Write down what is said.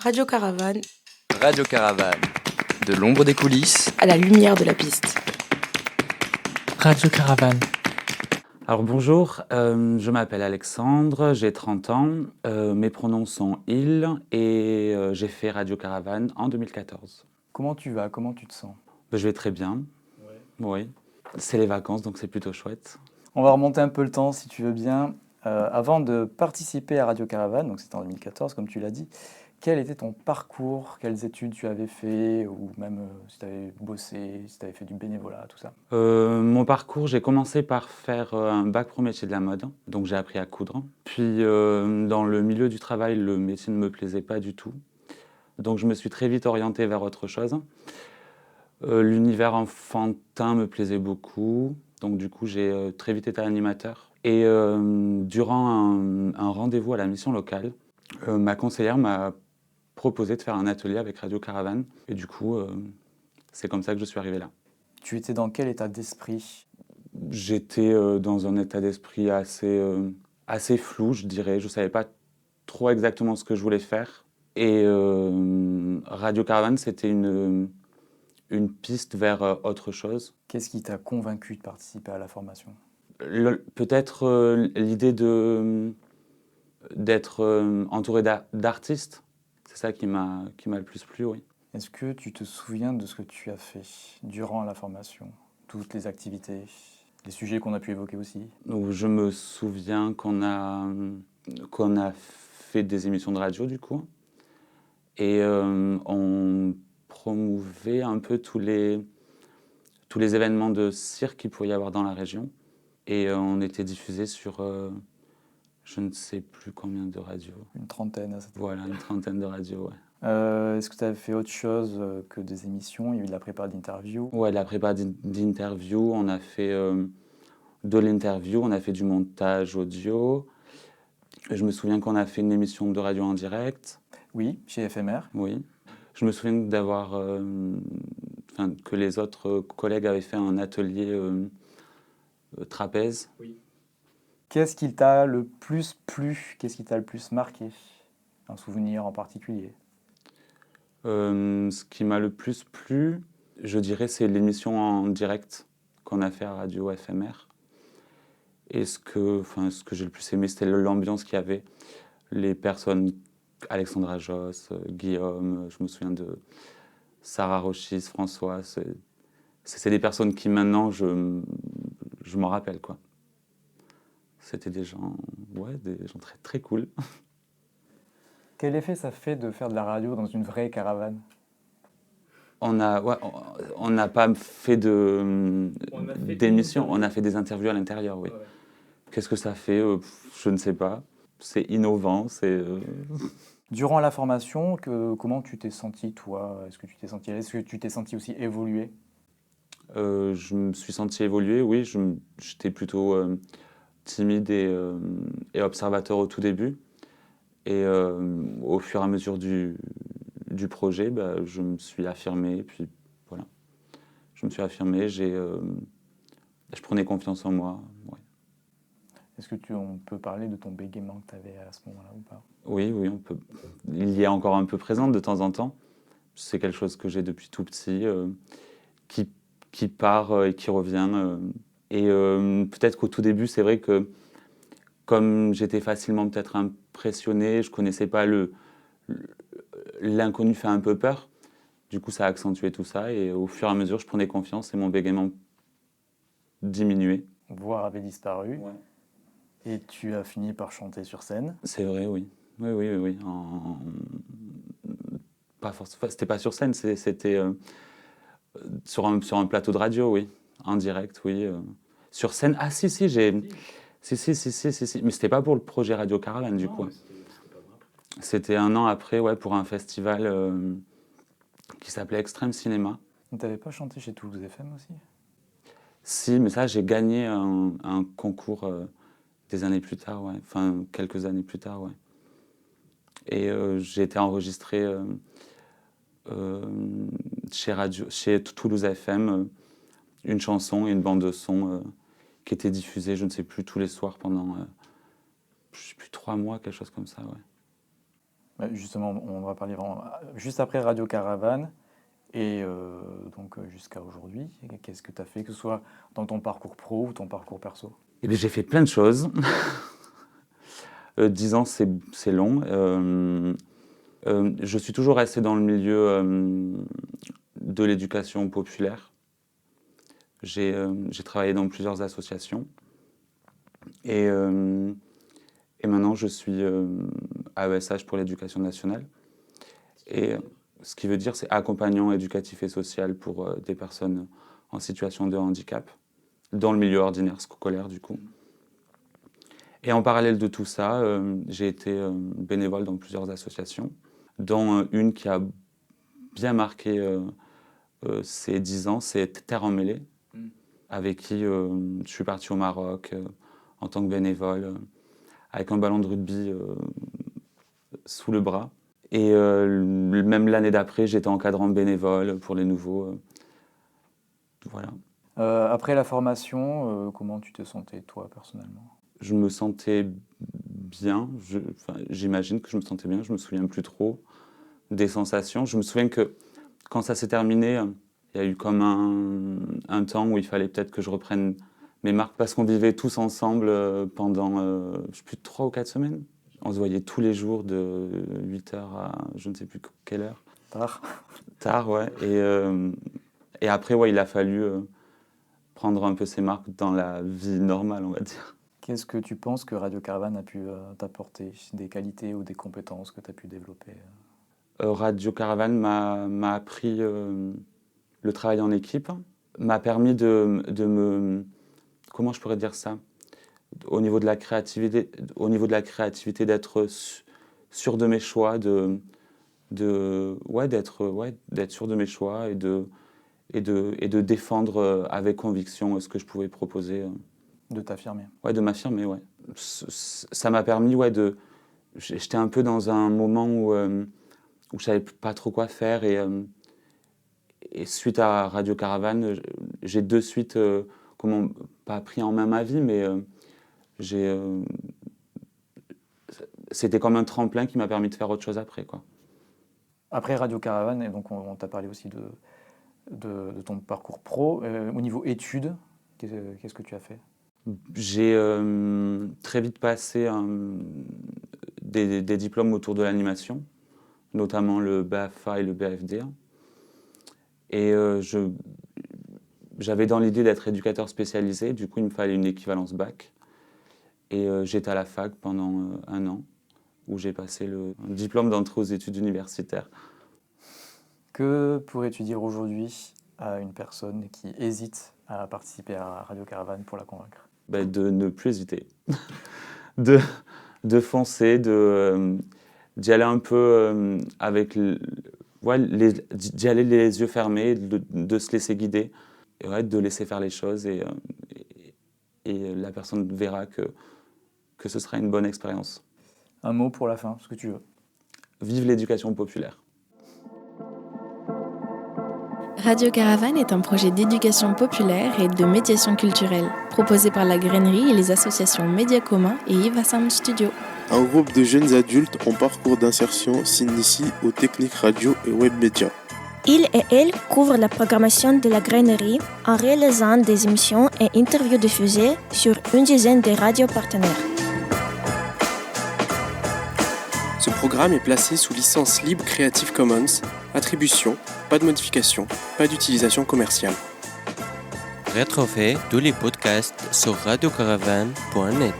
Radio Caravane, Radio Caravane, de l'ombre des coulisses à la lumière de la piste. Radio Caravane. Alors bonjour, je m'appelle Alexandre, j'ai 30 ans, mes pronoms sont il et j'ai fait Radio Caravane en 2014. Comment tu vas? Comment tu te sens? Je vais très bien, oui. C'est les vacances donc c'est plutôt chouette. On va remonter un peu le temps si tu veux bien. Avant de participer à Radio Caravane, donc c'était en 2014 comme tu l'as dit, quel était ton parcours? Quelles études tu avais fait? Ou même si tu avais bossé, si tu avais fait du bénévolat, tout ça? Mon parcours, j'ai commencé par faire un bac pro métier de la mode, donc j'ai appris à coudre. Puis dans le milieu du travail, le métier ne me plaisait pas du tout. Donc je me suis très vite orienté vers autre chose. L'univers enfantin me plaisait beaucoup, donc du coup j'ai très vite été animateur. Et durant un rendez-vous à la mission locale, ma conseillère m'a proposé de faire un atelier avec Radio Caravane. Et du coup, c'est comme ça que je suis arrivé là. Tu étais dans quel état d'esprit? J'étais dans un état d'esprit assez flou, je dirais. Je ne savais pas trop exactement ce que je voulais faire. Et Radio Caravane, c'était une piste vers autre chose. Qu'est-ce qui t'a convaincu de participer à la formation? Peut-être l'idée d'être entouré d'artistes. C'est ça qui m'a le plus plu, oui. Est-ce que tu te souviens de ce que tu as fait durant la formation? Toutes les activités, les sujets qu'on a pu évoquer aussi? Donc, je me souviens qu'on a fait des émissions de radio, du coup. Et on promouvait un peu tous les événements de cirque qu'il pouvait y avoir dans la région. Et on était diffusé sur je ne sais plus combien de radios. Une trentaine. Voilà, une trentaine de radios, ouais. Est-ce que tu avais fait autre chose que des émissions? Il y a eu de la prépa d'interview? Ouais, de la prépa d'interview, on a fait de l'interview, on a fait du montage audio. Je me souviens qu'on a fait une émission de radio en direct. Oui, chez FMR. Oui. Je me souviens que les autres collègues avaient fait un atelier trapèze. Oui. Qu'est-ce qui t'a le plus plu? Qu'est-ce qui t'a le plus marqué? Un souvenir en particulier? Ce qui m'a le plus plu, je dirais, c'est l'émission en direct qu'on a fait à Radio FMR. Et ce que j'ai le plus aimé, c'était l'ambiance qu'il y avait. Les personnes, Alexandra Josse, Guillaume, je me souviens de Sarah Rochis, François. C'est des personnes qui maintenant, je m'en rappelle, quoi. C'était des gens très, très cool. Quel effet ça fait de faire de la radio dans une vraie caravane? On n'a pas fait d'émission, on a fait des interviews à l'intérieur, oui. Ouais. Qu'est-ce que ça fait? Je ne sais pas. C'est innovant, Durant la formation, comment tu t'es senti, toi? Est-ce que tu t'es senti aussi évoluer? Je me suis senti évoluer, oui. J'étais plutôt timide et observateur au tout début. Et au fur et à mesure du projet, je me suis affirmé. Et puis voilà, je me suis affirmé. Je prenais confiance en moi. Ouais. Est-ce que on peut parler de ton bégaiement que tu avais à ce moment-là ou pas? Oui, on peut. Il y est encore un peu présent de temps en temps. C'est quelque chose que j'ai depuis tout petit, qui part et qui revient. Et peut-être qu'au tout début, c'est vrai que comme j'étais facilement peut-être impressionné, je ne connaissais pas l'inconnu fait un peu peur. Du coup, ça a accentué tout ça. Et au fur et à mesure, je prenais confiance et mon bégaiement diminuait. Voire avait disparu. Ouais. Et tu as fini par chanter sur scène. C'est vrai, oui. Oui. C'était pas sur scène, c'était sur un plateau de radio, oui. En direct, oui. Sur scène, si, j'ai... Si. Mais c'était pas pour le projet Radio Caravane, du coup. C'était un an après, ouais, pour un festival qui s'appelait Extrême Cinéma. Tu n'avais pas chanté chez Toulouse FM aussi? Si, mais ça, j'ai gagné un concours des années plus tard, ouais. Enfin, quelques années plus tard, ouais. Et j'ai été enregistré chez Toulouse FM, une chanson et une bande de son qui était diffusée, je ne sais plus, tous les soirs pendant, je ne sais plus, 3 mois, quelque chose comme ça, ouais. Justement, on va parler vraiment juste après Radio Caravane et donc jusqu'à aujourd'hui. Qu'est-ce que tu as fait, que ce soit dans ton parcours pro ou ton parcours perso? Eh bien, j'ai fait plein de choses. 10 ans, c'est long. Je suis toujours resté dans le milieu de l'éducation populaire. J'ai travaillé dans plusieurs associations. Et maintenant, je suis à ESH pour l'éducation nationale. Et ce qui veut dire, c'est accompagnant éducatif et social pour des personnes en situation de handicap, dans le milieu ordinaire scolaire, du coup. Et en parallèle de tout ça, j'ai été bénévole dans plusieurs associations, dont une qui a bien marqué ces 10 ans, c'est Terre en Mêlée, avec qui je suis parti au Maroc en tant que bénévole, avec un ballon de rugby sous le bras. Et même l'année d'après, j'étais encadrant bénévole pour les nouveaux. Voilà. Après la formation, comment tu te sentais, toi, personnellement? Je me sentais bien. J'imagine que je me sentais bien. Je me souviens plus trop des sensations. Je me souviens que quand ça s'est terminé, il y a eu comme un temps où il fallait peut-être que je reprenne mes marques parce qu'on vivait tous ensemble pendant plus de 3 ou 4 semaines. On se voyait tous les jours de 8h à je ne sais plus quelle heure. Tard, ouais. Et après, ouais, il a fallu prendre un peu ses marques dans la vie normale, on va dire. Qu'est-ce que tu penses que Radio Caravane a pu t'apporter? Des qualités ou des compétences que tu as pu développer? Radio Caravane m'a appris le travail en équipe, m'a permis de me... Comment je pourrais dire ça? Au niveau de la créativité d'être sûr de mes choix, d'être sûr de mes choix et de défendre avec conviction ce que je pouvais proposer. De t'affirmer. Ouais, de m'affirmer, ouais. Ça m'a permis, j'étais un peu dans un moment où je savais pas trop quoi faire et suite à Radio Caravane, j'ai de suite, pas pris en main ma vie, mais c'était comme un tremplin qui m'a permis de faire autre chose après, quoi. Après Radio Caravane, et donc on t'a parlé aussi de ton parcours pro. Au niveau études, qu'est-ce que tu as fait? J'ai très vite passé des diplômes autour de l'animation, notamment le BAFA et le BAFD. Et j'avais dans l'idée d'être éducateur spécialisé, du coup il me fallait une équivalence bac. Et j'étais à la fac pendant 1 an, où j'ai passé un diplôme d'entrée aux études universitaires. Que pourrais-tu dire aujourd'hui à une personne qui hésite à participer à Radio Caravane pour la convaincre? De ne plus hésiter, de foncer, d'y aller un peu avec, d'y aller les yeux fermés, de se laisser guider, et de laisser faire les choses et la personne verra que ce sera une bonne expérience. Un mot pour la fin, ce que tu veux. Vive l'éducation populaire. Radio Caravane est un projet d'éducation populaire et de médiation culturelle, proposé par la Grainerie et les associations Média Commun et Eva Sound Studio. Un groupe de jeunes adultes en parcours d'insertion s'initie aux techniques radio et web médias. Ils et elles couvrent la programmation de la Grainerie en réalisant des émissions et interviews diffusées sur une dizaine de radios partenaires. Ce programme est placé sous licence libre Creative Commons. Attribution, pas de modification, pas d'utilisation commerciale. Retrouvez tous les podcasts sur radiocaravane.net.